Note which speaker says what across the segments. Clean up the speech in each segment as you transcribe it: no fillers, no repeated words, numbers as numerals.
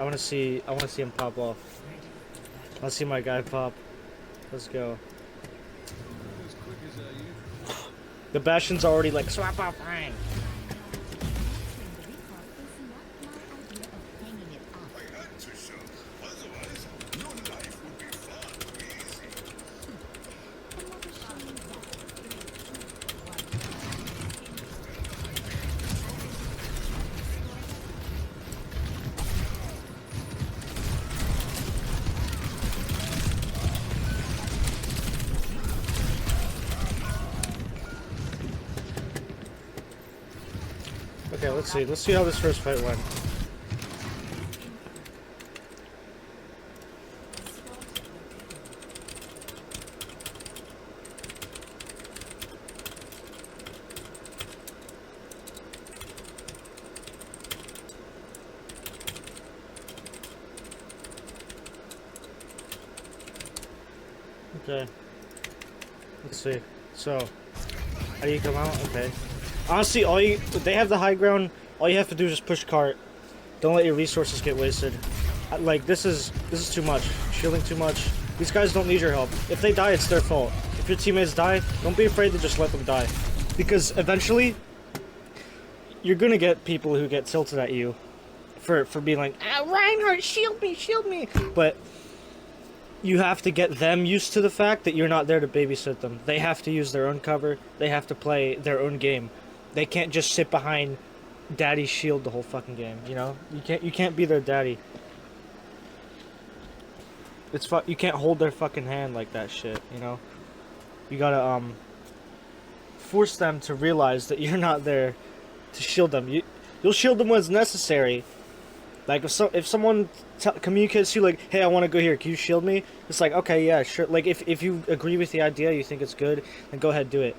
Speaker 1: want to see him pop off. I want to see my guy pop. Let's go. The Bastion's already like, swap off Rein. Okay, let's see. Let's see how this first fight went. Okay. Let's see. So, how do you come out? Okay. Honestly, they have the high ground. All you have to do is just push cart. Don't let your resources get wasted. Like this is too much. Shielding too much. These guys don't need your help. If they die, it's their fault. If your teammates die, don't be afraid to just let them die, because eventually you're gonna get people who get tilted at you for being like, ah, Reinhardt, shield me. But you have to get them used to the fact that you're not there to babysit them. They have to use their own cover. They have to play their own game. They can't just sit behind daddy's shield the whole fucking game, you know? You can't be their daddy. You can't hold their fucking hand like that shit, you know? You gotta force them to realize that you're not there to shield them. You'll shield them when it's necessary. Like if someone communicates to you like, hey, I want to go here, can you shield me? It's like, okay, yeah, sure. Like if you agree with the idea, you think it's good, then go ahead, do it.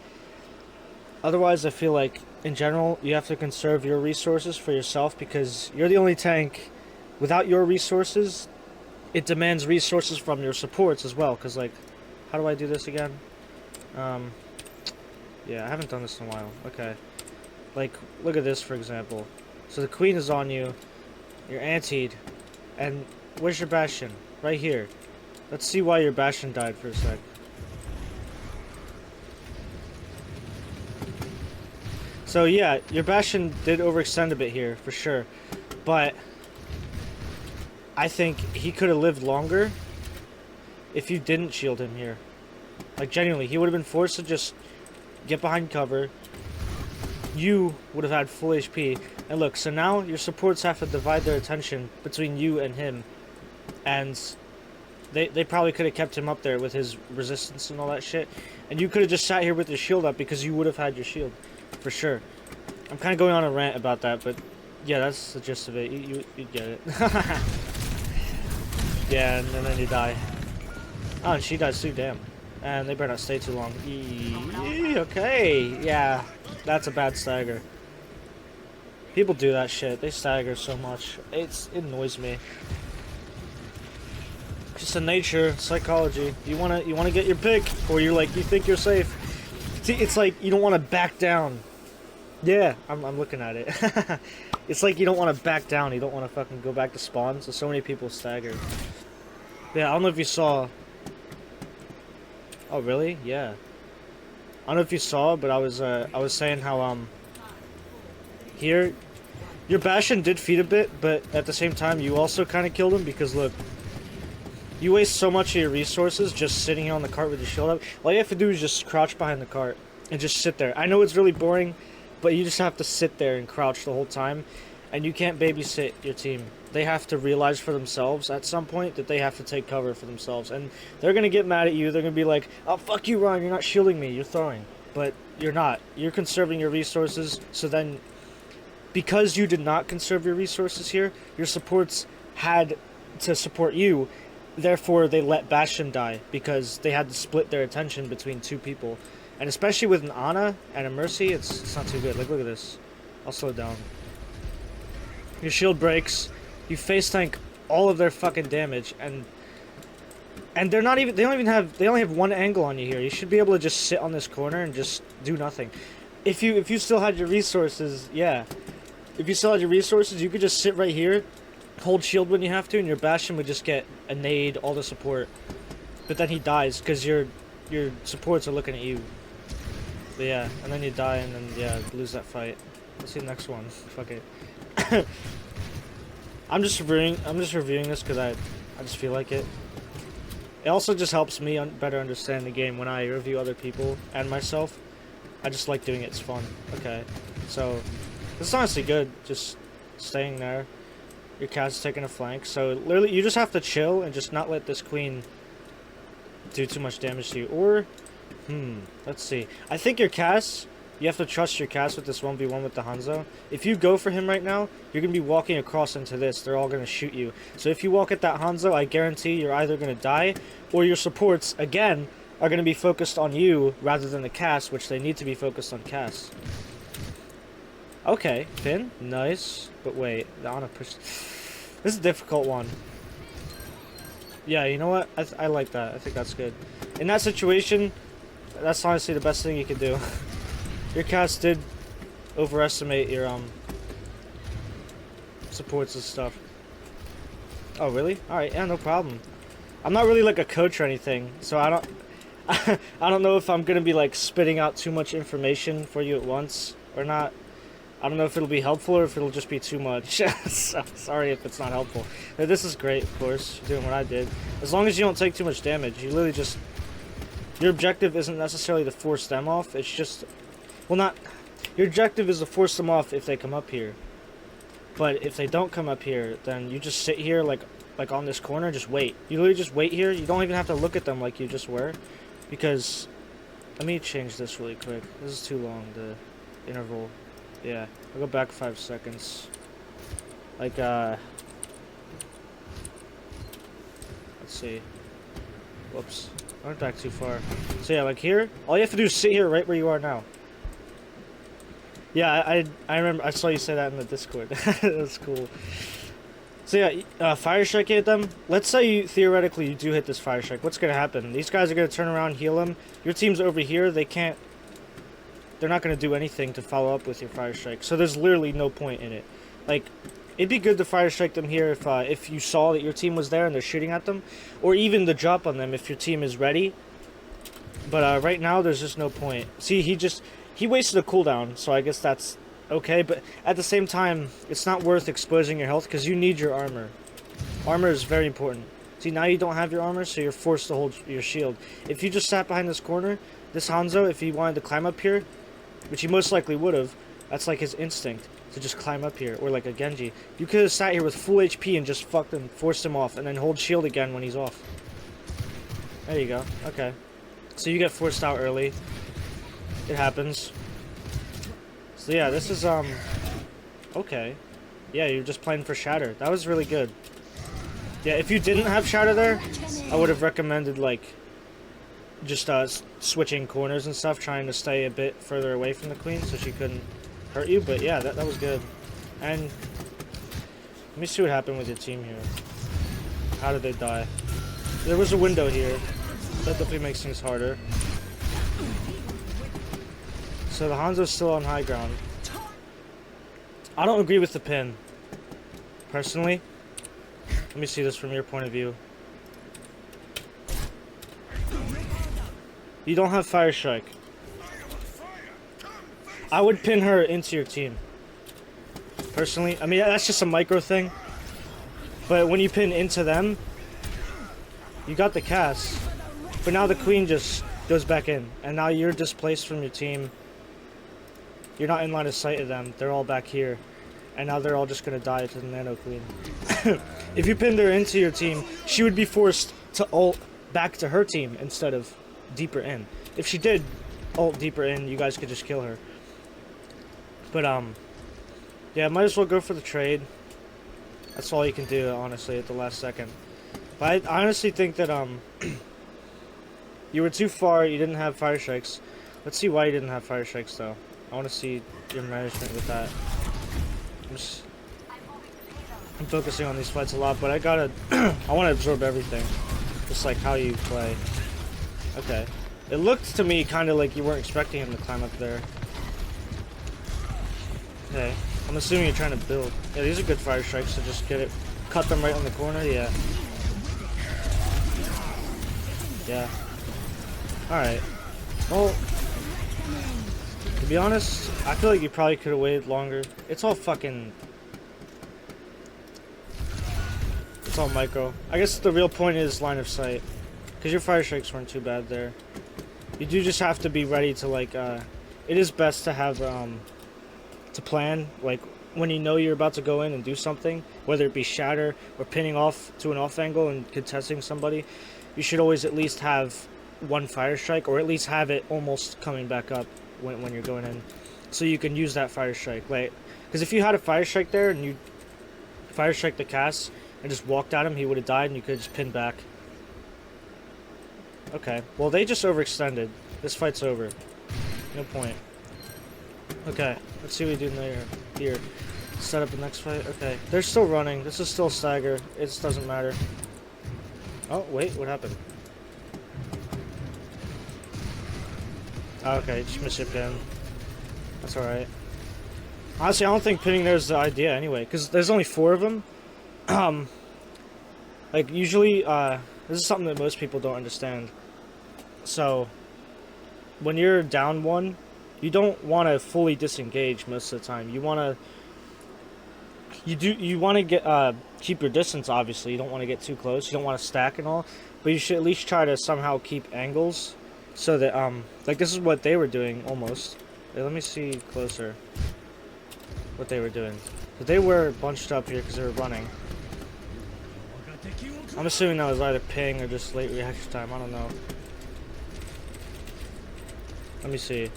Speaker 1: Otherwise, I feel like, in general, you have to conserve your resources for yourself, because you're the only tank. Without your resources, it demands resources from your supports as well, because, like, how do I do this again? Yeah, I haven't done this in a while. Okay. Like, look at this, for example. So the queen is on you, you're antied, and where's your Bastion? Right here. Let's see why your Bastion died for a sec. So yeah, your Bastion did overextend a bit here, for sure. But I think he could have lived longer if you didn't shield him here. Like, genuinely, he would have been forced to just get behind cover. You would have had full HP. And look, so now your supports have to divide their attention between you and him. And they probably could have kept him up there with his resistance and all that shit. And you could have just sat here with your shield up because you would have had your shield. For sure. I'm kind of going on a rant about that, but yeah, that's the gist of it. You get it. Yeah, and then you die. Oh, and she dies too, damn. And they better not stay too long. Okay, yeah, that's a bad stagger. People do that shit. They stagger so much. It annoys me. Just the nature, psychology. You wanna get your pick, or you're like, you think you're safe. See, it's like you don't want to back down. Yeah, I'm looking at it. It's like you don't want to back down. You don't want to fucking go back to spawn. So many people stagger. Yeah, I don't know if you saw. Oh really? Yeah. I don't know if you saw, but I was saying how here, your Bastion did feed a bit, but at the same time you also kind of killed him, because look, you waste so much of your resources just sitting here on the cart with your shield up. All you have to do is just crouch behind the cart and just sit there. I know it's really boring, but you just have to sit there and crouch the whole time, and you can't babysit your team. They have to realize for themselves at some point that they have to take cover for themselves, and they're gonna get mad at you. They're gonna be like, oh, fuck you, Ron, you're not shielding me, you're throwing. But you're not. You're conserving your resources, so then, because you did not conserve your resources here, your supports had to support you. Therefore, they let Bastion die, because they had to split their attention between two people. And especially with an Ana and a Mercy, it's not too good. Like, look at this. I'll slow down. Your shield breaks. You face tank all of their fucking damage, and they're not even. They only have one angle on you here. You should be able to just sit on this corner and just do nothing. If you still had your resources, yeah. If you still had your resources, you could just sit right here, hold shield when you have to, and your Bastion would just get a nade, all the support. But then he dies because your supports are looking at you. But yeah, and then you die, and then yeah, lose that fight. Let's see the next one. Fuck it. I'm just reviewing this because I just feel like it. It also just helps me better understand the game when I review other people and myself. I just like doing it. It's fun. Okay, so this is honestly good. Just staying there. Your cat's taking a flank. So literally, you just have to chill and just not let this queen do too much damage to you. Or, let's see. I think your cast, you have to trust your cast with this 1v1 with the Hanzo. If you go for him right now, you're going to be walking across into this. They're all going to shoot you. So if you walk at that Hanzo, I guarantee you're either going to die, or your supports, again, are going to be focused on you rather than the cast, which they need to be focused on cast. Okay, pin. Nice. But wait, the Ana push. This is a difficult one. Yeah, you know what? I like that. I think that's good. In that situation, that's honestly the best thing you could do. Your cast did overestimate your supports and stuff. Oh, really? Alright, yeah, no problem. I'm not really like a coach or anything, so I don't I don't know if I'm gonna be like spitting out too much information for you at once or not. I don't know if it'll be helpful or if it'll just be too much. So, sorry if it's not helpful. But this is great, of course. You're doing what I did. As long as you don't take too much damage, you literally just... Your objective isn't necessarily to force them off. It's just... Well, not... Your objective is to force them off if they come up here. But if they don't come up here, then you just sit here like on this corner, just wait. You literally just wait here. You don't even have to look at them like you just were. Because... Let me change this really quick. This is too long, the interval. Yeah, I'll go back 5 seconds. Like, let's see. Whoops. I went back too far. So yeah, like here, all you have to do is sit here right where you are now. Yeah, I remember, I saw you say that in the Discord. That's cool. So yeah, fire strike at them. Let's say theoretically you do hit this fire strike. What's gonna happen? These guys are gonna turn around, heal him. Your team's over here, they're not going to do anything to follow up with your fire strike. So there's literally no point in it. Like, it'd be good to fire strike them here if you saw that your team was there and they're shooting at them. Or even to drop on them if your team is ready. But right now, there's just no point. See, he wasted a cooldown, so I guess that's okay. But at the same time, it's not worth exposing your health because you need your armor. Armor is very important. See, now you don't have your armor, so you're forced to hold your shield. If you just sat behind this corner, this Hanzo, if he wanted to climb up here, which he most likely would have, that's like his instinct, to just climb up here, or like a Genji. You could have sat here with full HP and just fucking forced him off, and then hold shield again when he's off. There you go, okay. So you get forced out early. It happens. So yeah, this is, okay. Yeah, you're just playing for Shatter. That was really good. Yeah, if you didn't have Shatter there, I would have recommended, like, just switching corners and stuff, trying to stay a bit further away from the queen so she couldn't hurt you. But yeah, that was good. And let me see what happened with your team here. How did they die? There was a window here. That definitely makes things harder. So the Hanzo's still on high ground. I don't agree with the pin, personally. Let me see this from your point of view. You don't have fire strike. I would pin her into your team. Personally, I mean that's just a micro thing. But when you pin into them, you got the cast. But now the queen just goes back in, and now you're displaced from your team. You're not in line of sight of them. They're all back here, and now they're all just gonna die to the nano queen. If you pinned her into your team, she would be forced to ult back to her team instead of deeper in. If she did ult deeper in, you guys could just kill her. But yeah, might as well go for the trade. That's all you can do, honestly, at the last second. But I honestly think that you were too far. You didn't have fire strikes. Let's see why you didn't have fire strikes, though. I want to see your management with that. I'm focusing on these fights a lot, but I gotta I want to absorb everything, just like how you play. Okay, it looked to me kind of like you weren't expecting him to climb up there. Okay, I'm assuming you're trying to build. Yeah, these are good fire strikes, so just get it cut them right on the corner. Yeah. Yeah. Alright. Well, to be honest, I feel like you probably could have waited longer. It's all fucking... It's all micro. I guess the real point is line of sight. Because your fire strikes weren't too bad there. You do just have to be ready to, like, it is best to have, to plan, like, when you know you're about to go in and do something, whether it be shatter or pinning off to an off angle and contesting somebody, you should always at least have one fire strike, or at least have it almost coming back up when you're going in, so you can use that fire strike. Like, because if you had a fire strike there and you fire strike the cast and just walked at him, he would have died and you could just pin back. Okay, well they just overextended. This fight's over. No point. Okay, let's see what we do here. Set up the next fight. Okay, they're still running. This is still stagger. It just doesn't matter. Oh, wait, what happened? Okay, just miss your pin. That's alright. Honestly, I don't think pinning there's the idea anyway, because there's only 4 of them. Like, usually, this is something that most people don't understand. So, when you're down 1, you don't want to fully disengage most of the time. You want to... You want to get keep your distance, obviously. You don't want to get too close. You don't want to stack and all. But you should at least try to somehow keep angles. So that, like, this is what they were doing, almost. Hey, let me see closer what they were doing. But they were bunched up here because they were running. I'm assuming that was either ping or just late reaction time. I don't know. Let me see.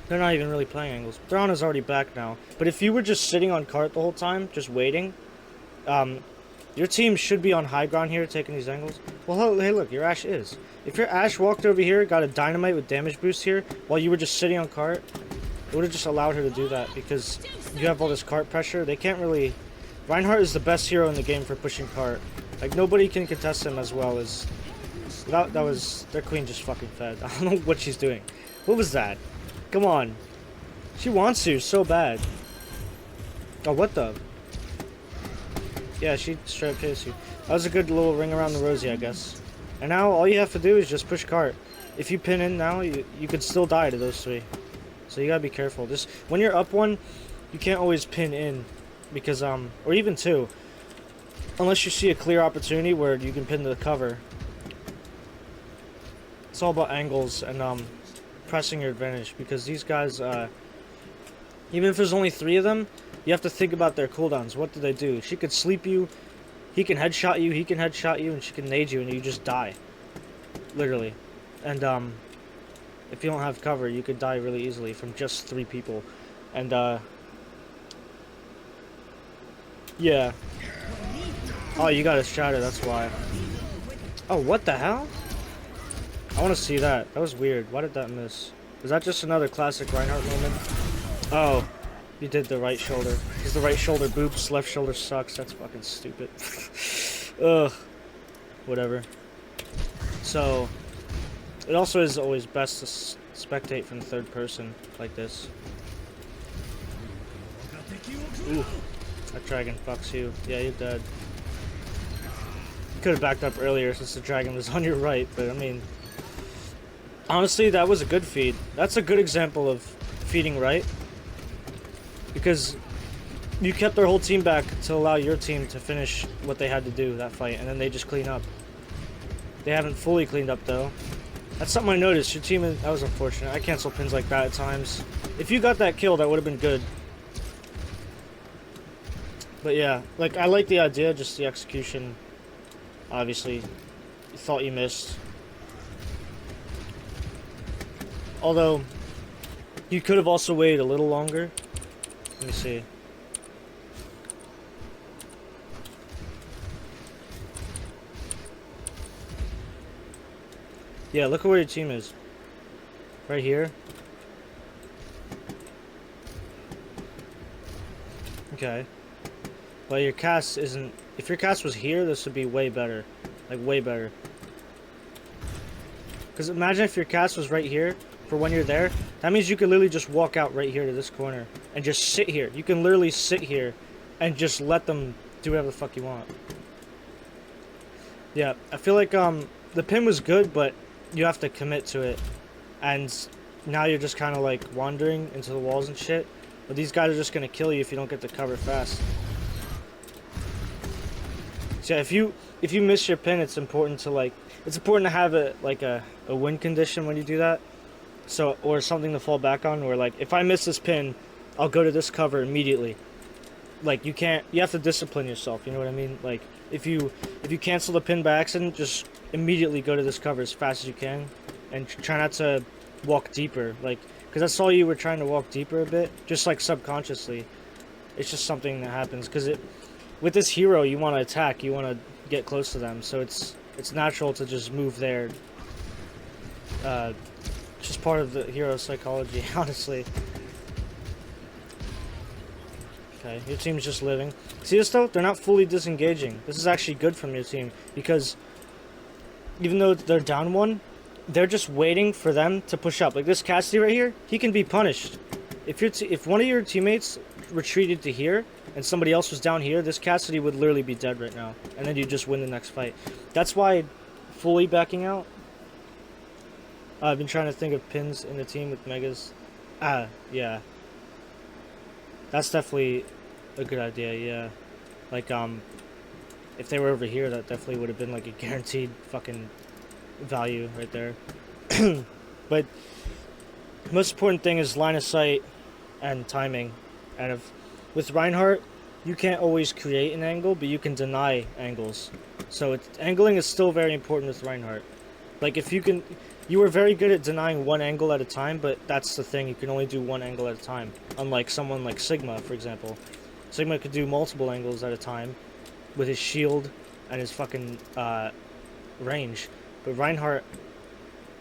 Speaker 1: They're not even really playing angles. Drana's already back now. But if you were just sitting on cart the whole time, just waiting, your team should be on high ground here, taking these angles. Well, hey, look, your Ashe is. If your Ashe walked over here, got a dynamite with damage boost here, while you were just sitting on cart, it would have just allowed her to do that, because you have all this cart pressure. They can't really... Reinhardt is the best hero in the game for pushing cart. Like, nobody can contest him as well as... That was... Their queen just fucking fed. I don't know what she's doing. What was that? Come on. She wants to so bad. Oh, what the... Yeah, she straight up KS you. That was a good little ring around the rosy, I guess. And now all you have to do is just push cart. If you pin in now, you could still die to those 3. So you gotta be careful. Just when you're up 1, you can't always pin in, because or even 2, unless you see a clear opportunity where you can pin the cover. It's all about angles and pressing your advantage, because these guys, even if there's only 3 of them, you have to think about their cooldowns. What do they do? She could sleep you, he can headshot you, he can headshot you, and she can nade you, and you just die. Literally. And, if you don't have cover, you could die really easily from just 3 people. And, yeah. Oh, you got a shatter, that's why. Oh, what the hell? I want to see that. That was weird. Why did that miss? Was that just another classic Reinhardt moment? Oh. You did the right shoulder. Because the right shoulder boops, left shoulder sucks. That's fucking stupid. Ugh. Whatever. So, it also is always best to spectate from the third person like this. Ooh. That dragon fucks you. Yeah, you're dead. You could have backed up earlier since the dragon was on your right, but I mean... Honestly, that was a good feed. That's a good example of feeding right. Because you kept their whole team back to allow your team to finish what they had to do that fight, and then they just clean up. They haven't fully cleaned up though. That's something I noticed. Your team, that was unfortunate. I cancel pins like that at times. If you got that kill, that would have been good. But yeah, like I like the idea, just the execution. Obviously, you thought you missed. Although, you could have also waited a little longer. Let me see. Yeah, look at where your team is. Right here. Okay. But your cast isn't... If your cast was here, this would be way better. Like, way better. Because imagine if your cast was right here, for when you're there, that means you could literally just walk out right here to this corner and just sit here. You can literally sit here and just let them do whatever the fuck you want. Yeah, I feel like the pin was good, but you have to commit to it, and now you're just kind of like wandering into the walls and shit. But these guys are just gonna kill you if you don't get the cover fast. So yeah, if you miss your pin, it's important to have a win condition when you do that. So, or something to fall back on, where like if I miss this pin, I'll go to this cover immediately. Like you have to discipline yourself, you know what I mean? Like if you cancel the pin by accident, just immediately go to this cover as fast as you can, and try not to walk deeper, like, because I saw you were trying to walk deeper a bit, just like subconsciously. It's just something that happens, because with this hero, you want to attack, you want to get close to them, so it's natural to just move there. Just part of the hero psychology, honestly. Okay, your team's just living. See this though? They're not fully disengaging. This is actually good from your team, because even though they're down one, they're just waiting for them to push up. Like this Cassidy right here, he can be punished. If one of your teammates retreated to here and somebody else was down here, this Cassidy would literally be dead right now, and then you just win the next fight. That's why fully backing out. I've been trying to think of pins in the team with megas. Yeah. That's definitely a good idea, yeah. Like, if they were over here, that definitely would have been, like, a guaranteed fucking value right there. But the most important thing is line of sight and timing. And with Reinhardt, you can't always create an angle, but you can deny angles. So angling is still very important with Reinhardt. Like, you were very good at denying one angle at a time, but that's the thing, you can only do one angle at a time. Unlike someone like Sigma, for example. Sigma could do multiple angles at a time with his shield and his fucking range. But Reinhardt,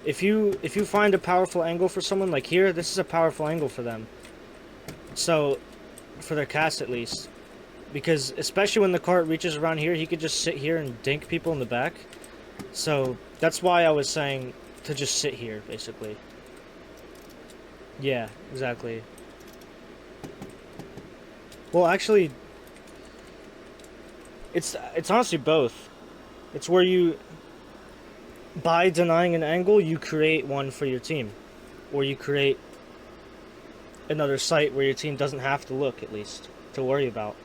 Speaker 1: if you find a powerful angle for someone, like here, this is a powerful angle for them. So, for their cast at least. Because, especially when the cart reaches around here, he could just sit here and dink people in the back. So, that's why I was saying to just sit here, basically. Yeah, exactly. Well, actually, it's honestly both. It's where by denying an angle, you create one for your team. Or you create another site where your team doesn't have to look, at least, to worry about.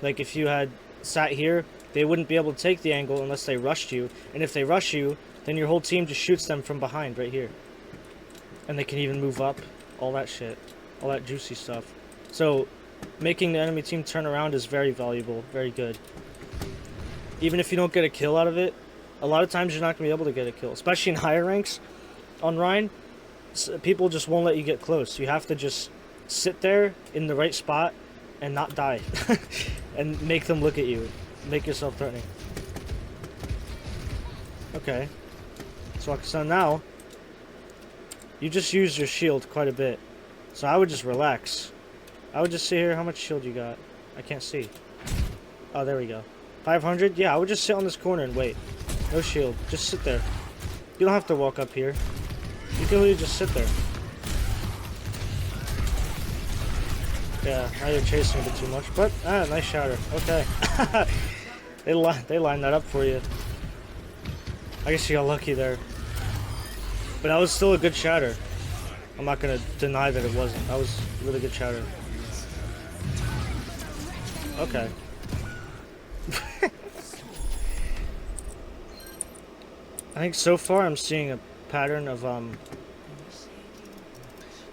Speaker 1: Like, if you had sat here, they wouldn't be able to take the angle unless they rushed you. And if they rush you, then your whole team just shoots them from behind right here. And they can even move up. All that shit. All that juicy stuff. So, making the enemy team turn around is very valuable. Very good. Even if you don't get a kill out of it, a lot of times you're not going to be able to get a kill. Especially in higher ranks on Rein. People just won't let you get close. You have to just sit there in the right spot and not die. And make them look at you. Make yourself threatening. Okay. So now, you just use your shield quite a bit. So I would just relax. I would just sit here. How much shield you got? I can't see. Oh, there we go. 500? Yeah, I would just sit on this corner and wait. No shield. Just sit there. You don't have to walk up here. You can literally just sit there. Yeah, now you're chasing a bit too much. But, nice shatter. Okay. They lined that up for you. I guess you got lucky there. But that was still a good shatter. I'm not going to deny that it wasn't. That was a really good shatter. Okay. I think so far I'm seeing a pattern of,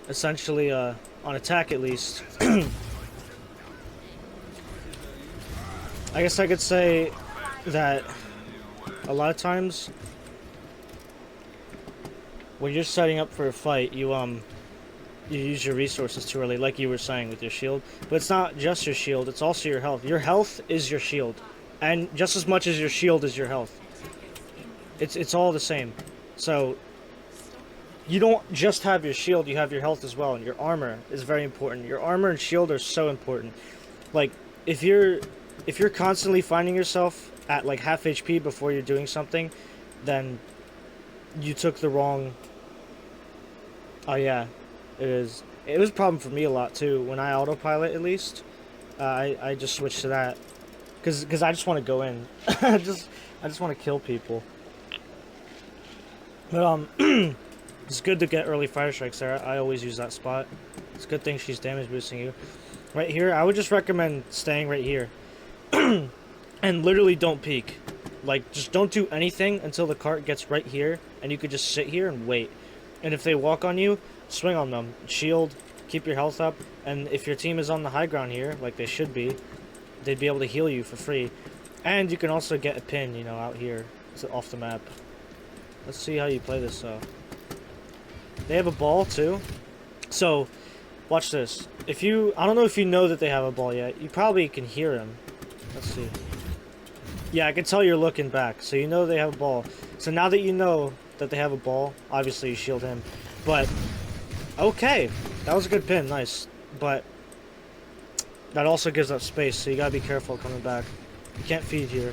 Speaker 1: essentially, on attack at least. I guess I could say that a lot of times when you're setting up for a fight, you use your resources too early, like you were saying with your shield. But it's not just your shield, it's also your health. Your health is your shield. And just as much as your shield is your health. It's all the same. So you don't just have your shield, you have your health as well, and your armor is very important. Your armor and shield are so important. Like, if you're constantly finding yourself at like half HP before you're doing something, then you took the wrong... Oh yeah, it is. It was a problem for me a lot too, when I autopilot at least. I just switched to that. Cause I just want to go in. I just want to kill people. But it's good to get early fire strikes there. I always use that spot. It's a good thing she's damage boosting you. Right here, I would just recommend staying right here. And literally don't peek. Like, just don't do anything until the cart gets right here, and you could just sit here and wait. And if they walk on you, swing on them. Shield, keep your health up, and if your team is on the high ground here, like they should be, they'd be able to heal you for free. And you can also get a pin, you know, out here. It's off the map. Let's see how you play this, though. They have a ball, too. So, watch this. If you... I don't know if you know that they have a ball yet. You probably can hear him. Let's see. Yeah, I can tell you're looking back. So you know they have a ball. So now that you know that they have a ball, obviously you shield him. But, okay. That was a good pin. Nice. But, that also gives up space. So you gotta be careful coming back. You can't feed here.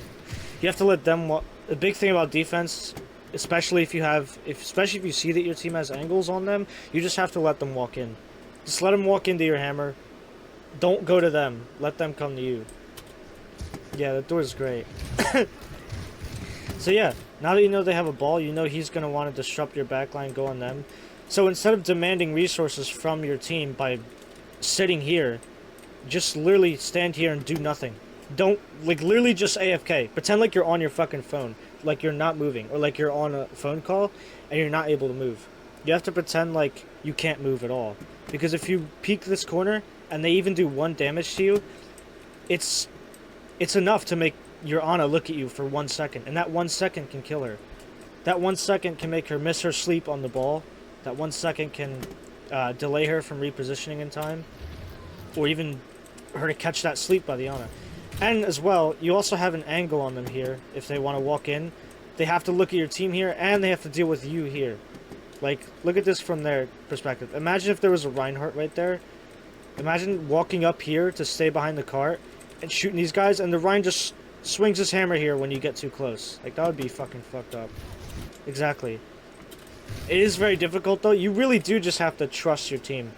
Speaker 1: You have to let them... The big thing about defense... Especially if you have, especially if you see that your team has angles on them, you just have to let them walk in. Just let them walk into your hammer. Don't go to them. Let them come to you. Yeah, that door's great. So yeah, now that you know they have a ball, you know he's going to want to disrupt your backline, go on them. So instead of demanding resources from your team by sitting here, just literally stand here and do nothing. Don't, like, literally just AFK. Pretend like you're on your fucking phone. Like you're not moving. Or like you're on a phone call and you're not able to move. You have to pretend like you can't move at all. Because if you peek this corner and they even do 1 damage to you, it's enough to make your Ana look at you for 1 second. And that 1 second can kill her. That 1 second can make her miss her sleep on the ball. That 1 second can delay her from repositioning in time. Or even her to catch that sleep by the Ana. And as well, you also have an angle on them here. If they want to walk in, they have to look at your team here, and they have to deal with you here. Like, look at this from their perspective. Imagine if there was a Reinhardt right there. Imagine walking up here to stay behind the cart and shooting these guys, and the Rein just swings his hammer here when you get too close. Like, that would be fucking fucked up. Exactly. It is very difficult, though. You really do just have to trust your team.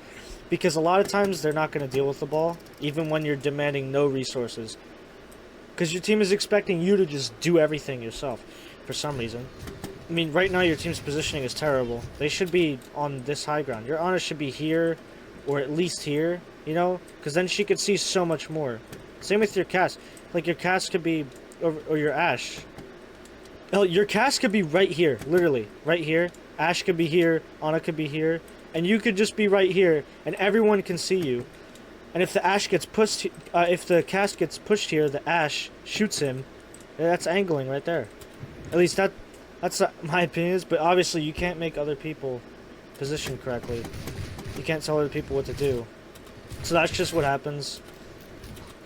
Speaker 1: Because a lot of times they're not going to deal with the ball, even when you're demanding no resources. Because your team is expecting you to just do everything yourself, for some reason. I mean, right now your team's positioning is terrible. They should be on this high ground. Your Ana should be here, or at least here, you know? Because then she could see so much more. Same with your cast. Like, your cast could be, or your Ashe. Hell, your cast could be right here, literally, right here. Ashe could be here, Ana could be here. And you could just be right here, and everyone can see you. And if the Ashe gets pushed, if the cast gets pushed here, the Ashe shoots him. That's angling right there. At least that's my opinion. But obviously, you can't make other people position correctly. You can't tell other people what to do. So that's just what happens.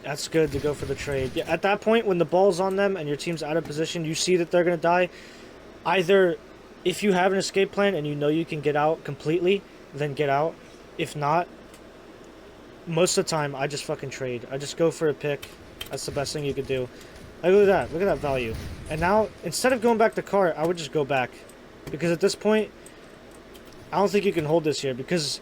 Speaker 1: That's good to go for the trade. Yeah, at that point, when the ball's on them and your team's out of position, you see that they're gonna die. Either, if you have an escape plan and you know you can get out completely, then get out. If not, most of the time I just fucking trade. I just go for a pick. That's the best thing you could do. Like, look at that. Look at that value. And now, instead of going back to cart, I would just go back. Because at this point, I don't think you can hold this here. Because,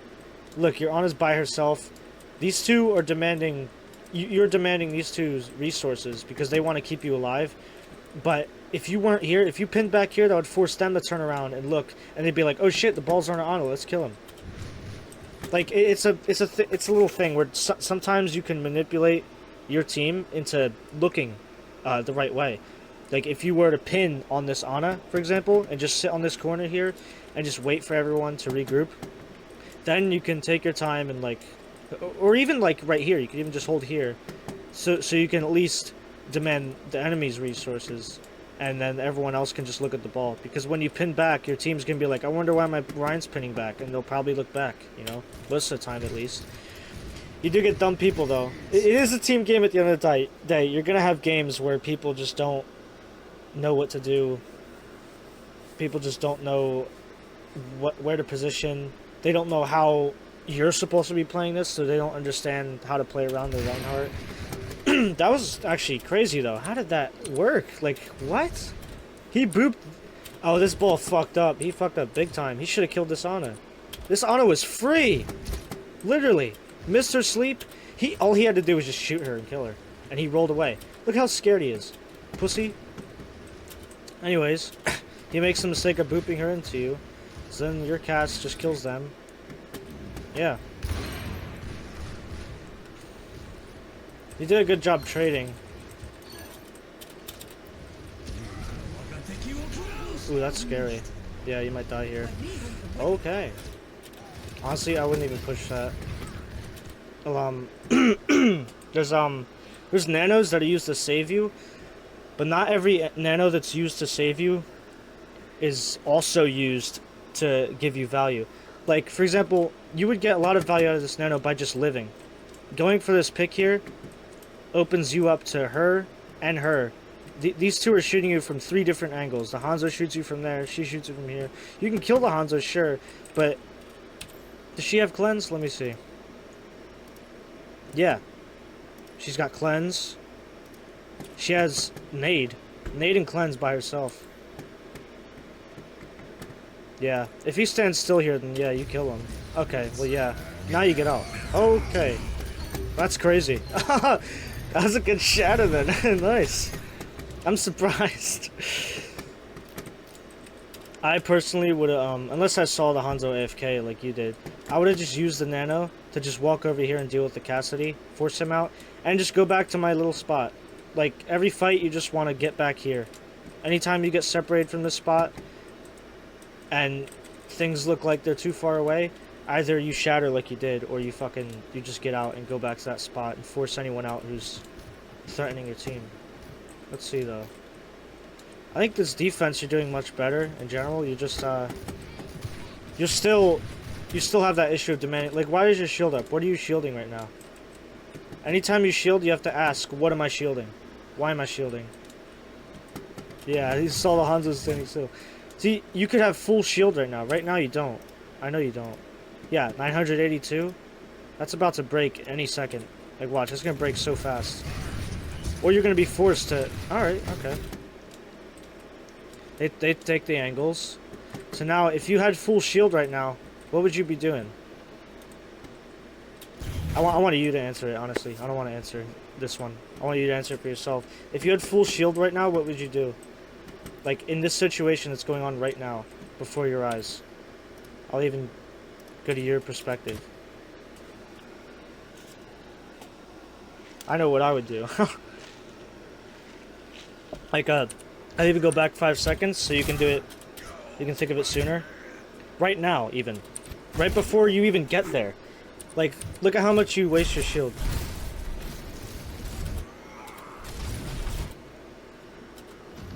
Speaker 1: look, your Ana's by herself. These two are demanding... You're demanding these two's resources because they want to keep you alive. But if you weren't here, if you pinned back here, that would force them to turn around and look. And they'd be like, oh shit, the ball's on Ana. Let's kill him. Like, it's a little thing where sometimes you can manipulate your team into looking the right way. Like, if you were to pin on this Ana, for example, and just sit on this corner here and just wait for everyone to regroup, then you can take your time and, like, or even, like, right here, you can even just hold here, so you can at least demand the enemy's resources, and then everyone else can just look at the ball. Because when you pin back, your team's gonna be like, I wonder why my Rein's pinning back, and they'll probably look back, you know? Most of the time, at least. You do get dumb people, though. It is a team game at the end of the day. You're gonna have games where people just don't know what to do. People just don't know where to position. They don't know how you're supposed to be playing this, so they don't understand how to play around the Reinhardt. That was actually crazy, though. How did that work? Like, what? He booped... Oh, this ball fucked up. He fucked up big time. He should have killed this Ana. This Ana was free! Literally. Missed her sleep. All he had to do was just shoot her and kill her. And he rolled away. Look how scared he is. Pussy. Anyways, he makes the mistake of booping her into you. So then your cast just kills them. Yeah. You did a good job trading. Ooh, that's scary. Yeah, you might die here. Okay. Honestly, I wouldn't even push that. There's nanos that are used to save you, but not every nano that's used to save you is also used to give you value. Like, for example, you would get a lot of value out of this nano by just living. Going for this pick here opens you up to her and her. These two are shooting you from 3 different angles. The Hanzo shoots you from there, she shoots you from here. You can kill the Hanzo, sure, but does she have cleanse? Let me see. Yeah. She's got cleanse. She has nade. Nade and cleanse by herself. Yeah. If he stands still here, then yeah, you kill him. Okay, well yeah. Now you get out. Okay. That's crazy. That was a good shadow then. Nice. I'm surprised. I personally would have, unless I saw the Hanzo AFK like you did, I would have just used the nano to just walk over here and deal with the Cassidy, force him out, and just go back to my little spot. Like, every fight you just want to get back here. Anytime you get separated from this spot, and things look like they're too far away, either you shatter like you did, or you just get out and go back to that spot and force anyone out who's threatening your team. Let's see though. I think this defense you're doing much better in general. You just you still have that issue of demanding. Like, why is your shield up? What are you shielding right now? Anytime you shield, you have to ask, what am I shielding? Why am I shielding? Yeah, he saw the Hanzo standing still. See, you could have full shield right now. Right now you don't. I know you don't. Yeah, 982. That's about to break any second. Like, watch, it's gonna break so fast. Or you're gonna be forced to. Alright, okay. They take the angles. So now, if you had full shield right now, what would you be doing? I want you to answer it, honestly. I don't want to answer this one. I want you to answer it for yourself. If you had full shield right now, what would you do? Like, in this situation that's going on right now, before your eyes. I'll even go to your perspective. I know what I would do. Like, I'd even go back 5 seconds so you can do it. You can think of it sooner. Right now, even. Right before you even get there. Like, look at how much you waste your shield.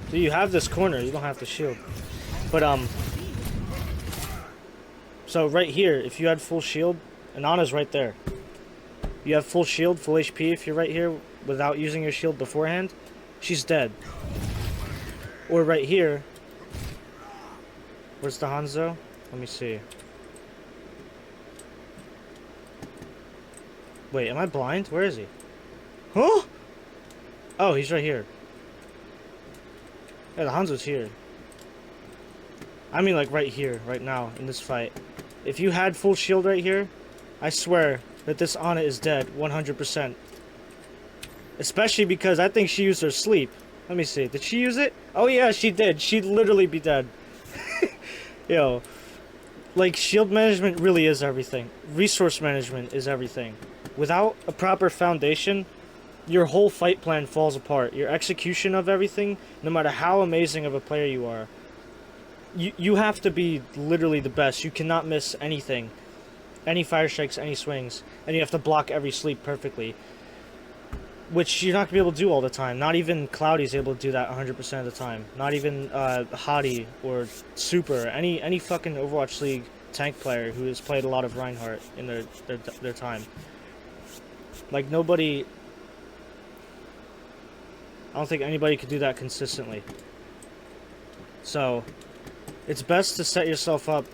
Speaker 1: So you have this corner, you don't have to shield. But, so right here, if you had full shield, and Ana's right there. You have full shield, full HP if you're right here without using your shield beforehand, she's dead. Or right here, where's the Hanzo? Let me see. Wait, am I blind? Where is he? Huh? Oh, he's right here. Yeah, the Hanzo's here. I mean, like, right here, right now, in this fight. If you had full shield right here, I swear that this Ana is dead, 100%. Especially because I think she used her sleep. Let me see. Did she use it? Oh, yeah, she did. She'd literally be dead. Yo. Like, shield management really is everything. Resource management is everything. Without a proper foundation, your whole fight plan falls apart. Your execution of everything, no matter how amazing of a player you are, you have to be literally the best. You cannot miss anything. Any fire strikes, any swings. And you have to block every sleep perfectly. Which you're not going to be able to do all the time. Not even Cloudy's able to do that 100% of the time. Not even Hottie or Super. Any fucking Overwatch League tank player who has played a lot of Reinhardt in their time. Like, nobody... I don't think anybody could do that consistently. So, it's best to set yourself up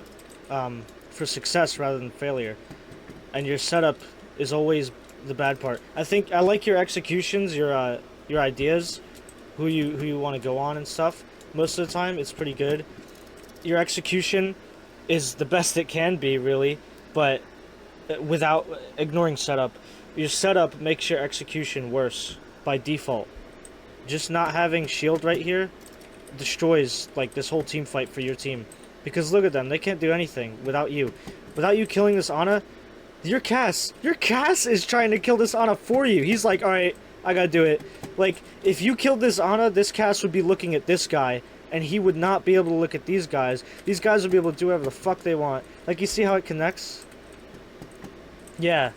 Speaker 1: for success rather than failure. And your setup is always the bad part. I like your executions, your ideas, who you want to go on and stuff. Most of the time, it's pretty good. Your execution is the best it can be, really, but without ignoring setup. Your setup makes your execution worse by default. Just not having shield right here destroys like this whole team fight for your team. Because look at them, they can't do anything without you. Without you killing this Ana, your Cass is trying to kill this Ana for you. He's like, alright, I gotta do it. Like, if you killed this Ana, this Cass would be looking at this guy, and he would not be able to look at these guys. These guys would be able to do whatever the fuck they want. Like, you see how it connects? Yeah.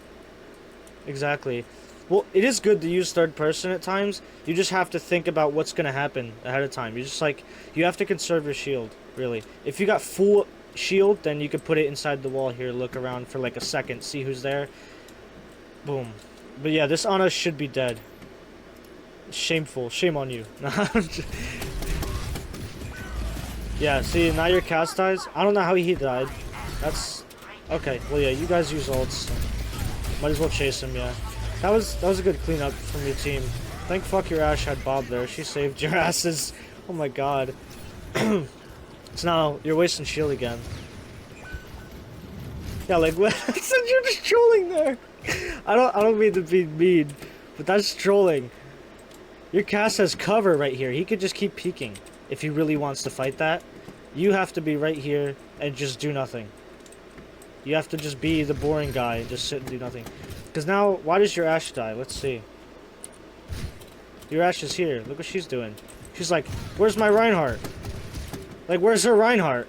Speaker 1: Exactly. Well, it is good to use third person at times. You just have to think about what's gonna happen ahead of time. You just like, you have to conserve your shield, really. If you got full shield, then you could put it inside the wall here, look around for like a second, see who's there. Boom. But yeah, this Ana should be dead. Shameful. Shame on you. Yeah, see, now your Cass dies. I don't know how he died. That's... Okay, well yeah, you guys use ults. So might as well chase him, yeah. That was a good cleanup from your team. Thank fuck your Ashe had Bob there. She saved your asses. Oh my god. So now you're wasting shield again. Yeah, like what? You're just trolling there. I don't mean to be mean, but that's trolling. Your Cass has cover right here. He could just keep peeking if he really wants to fight that. You have to be right here and just do nothing. You have to just be the boring guy and just sit and do nothing. Because now, why does your Ashe die? Let's see. Your Ashe is here. Look what she's doing. She's like, where's my Reinhardt? Like, where's her Reinhardt?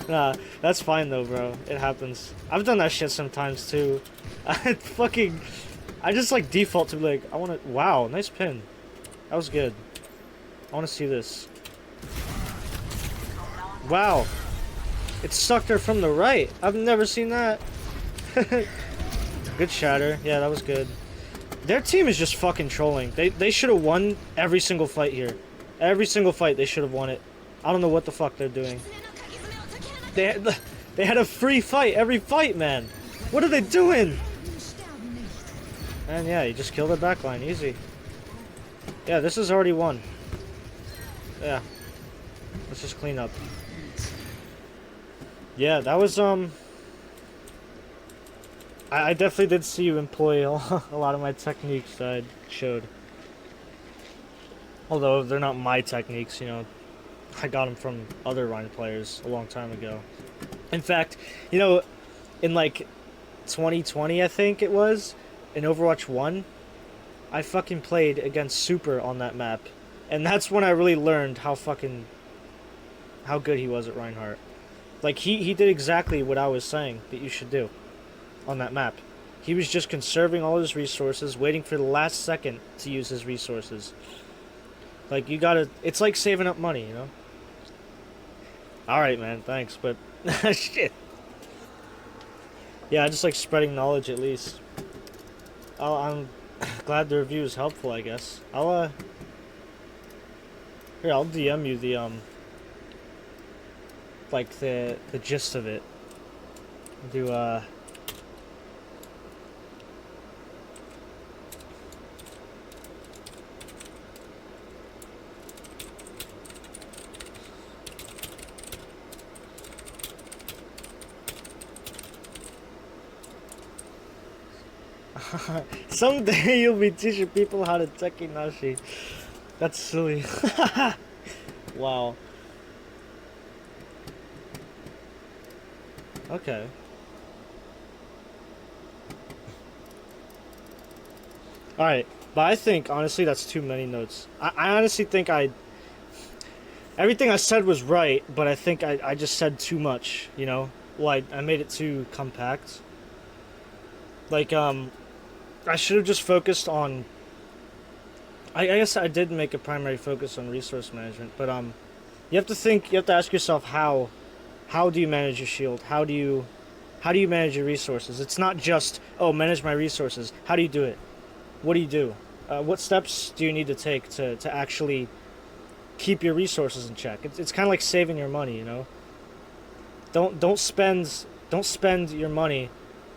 Speaker 1: Nah, that's fine though, bro. It happens. I've done that shit sometimes too. I just like default to be like, I want to... Wow, nice pin. That was good. I want to see this. Wow. It sucked her from the right. I've never seen that. Good shatter. Yeah, that was good. Their team is just fucking trolling. They should have won every single fight here. Every single fight they should have won it. I don't know what the fuck they're doing. They had a free fight every fight, man. What are they doing? And yeah, you just killed their backline. Easy. Yeah, this is already won. Yeah. Let's just clean up. Yeah, that was, I definitely did see you employ a lot of my techniques that I showed. Although, they're not my techniques, you know. I got them from other Rein players a long time ago. In fact, you know, in like 2020, I think it was, in Overwatch 1, I fucking played against Super on that map. And that's when I really learned how good he was at Reinhardt. Like, he did exactly what I was saying that you should do on that map. He was just conserving all his resources, waiting for the last second to use his resources. Like, you gotta... It's like saving up money, you know? Alright, man, thanks, but... Shit. Yeah, I just like spreading knowledge, at least. I'm glad the review is helpful, I guess. Here, I'll DM you the, like, the gist of it. Do, Someday you'll be teaching people how to Teki-Nashi. That's silly. Wow. Okay. Alright, but I think, honestly, that's too many notes. I honestly think everything I said was right, but I think I just said too much, you know? Well, I made it too compact. Like, I should have just focused on... I guess I did make a primary focus on resource management, but, you have to ask yourself how do you manage your shield? How do you manage your resources? It's not just, oh, manage my resources. How do you do it? What do you do? What steps do you need to take to actually keep your resources in check? It's kind of like saving your money, you know? Don't spend your money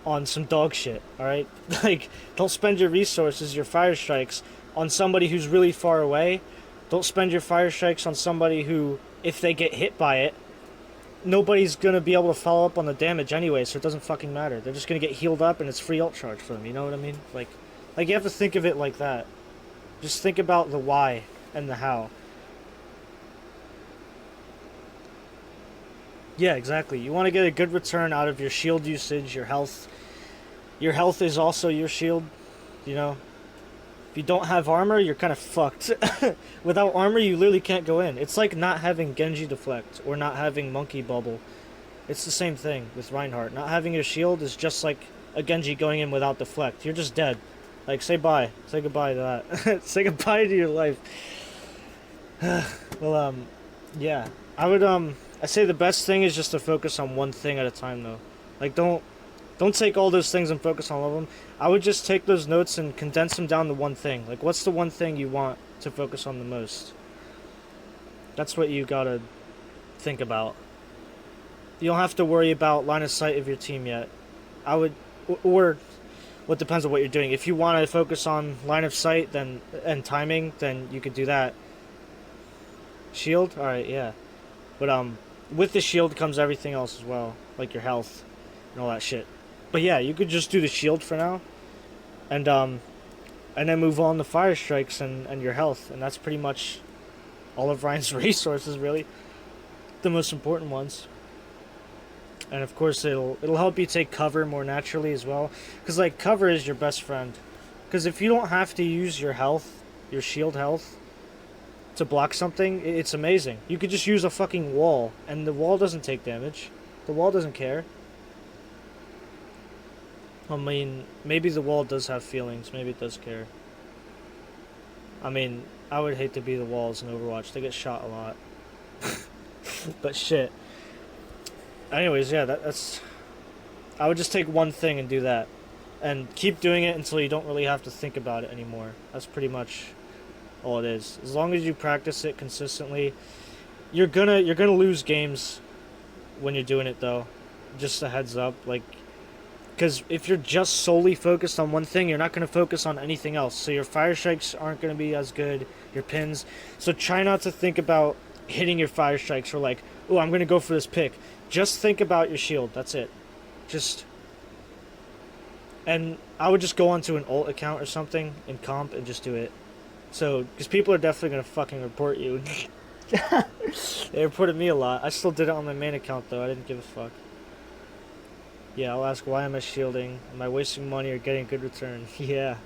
Speaker 1: on some dog shit, alright? Like, don't spend your resources, your firestrikes, on somebody who's really far away. Don't spend your firestrikes on somebody who, if they get hit by it, nobody's gonna be able to follow up on the damage anyway, so it doesn't fucking matter. They're just gonna get healed up, and it's free ult charge for them. You know what I mean? Like you have to think of it like that. Just think about the why and the how. Yeah, exactly. You want to get a good return out of your shield usage, your health. Your health is also your shield, you know? If you don't have armor, you're kind of fucked. Without armor, you literally can't go in. It's like not having Genji deflect or not having monkey bubble. It's the same thing with Reinhardt. Not having your shield is just like a Genji going in without deflect. You're just dead. Like, say bye. Say goodbye to that. Say goodbye to your life. Well, yeah. I say the best thing is just to focus on one thing at a time, though. Like, don't take all those things and focus on all of them. I would just take those notes and condense them down to one thing. Like, what's the one thing you want to focus on the most? That's what you gotta think about. You don't have to worry about line of sight of your team yet. I would, or what depends on what you're doing. If you want to focus on line of sight then and timing, then you could do that. Shield? Alright, yeah. But with the shield comes everything else as well, like your health and all that shit. But yeah, you could just do the shield for now, and then move on to fire strikes and your health, and that's pretty much all of Ryan's resources, really, the most important ones. And of course, it'll help you take cover more naturally as well, because like cover is your best friend. Because if you don't have to use your health, your shield health, to block something, it's amazing. You could just use a fucking wall, and the wall doesn't take damage. The wall doesn't care. I mean, maybe the wall does have feelings. Maybe it does care. I mean, I would hate to be the walls in Overwatch. They get shot a lot. But shit. Anyways, yeah, that's... I would just take one thing and do that. And keep doing it until you don't really have to think about it anymore. That's pretty much all it is. As long as you practice it consistently, you're gonna lose games when you're doing it, though. Just a heads up, like... Because if you're just solely focused on one thing, you're not going to focus on anything else. So your fire strikes aren't going to be as good, your pins. So try not to think about hitting your fire strikes or like, oh, I'm going to go for this pick. Just think about your shield. That's it. Just... And I would just go onto an ult account or something in comp and just do it. So, because people are definitely going to fucking report you. They reported me a lot. I still did it on my main account, though. I didn't give a fuck. Yeah, I'll ask, why am I shielding? Am I wasting money or getting a good return? Yeah,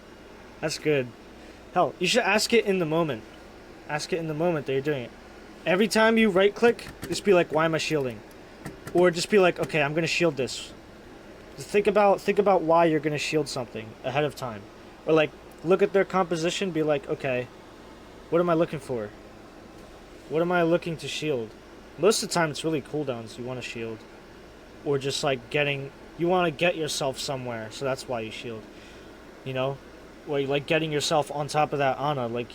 Speaker 1: that's good. Hell, you should ask it in the moment. Ask it in the moment that you're doing it. Every time you right-click, just be like, why am I shielding? Or just be like, okay, I'm going to shield this. Think about why you're going to shield something ahead of time. Or like, look at their composition, be like, okay, what am I looking for? What am I looking to shield? Most of the time, it's really cooldowns you want to shield. Or just like you want to get yourself somewhere, so that's why you shield. You know, or you like getting yourself on top of that Ana, like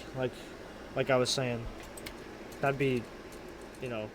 Speaker 1: I was saying. That'd be, you know,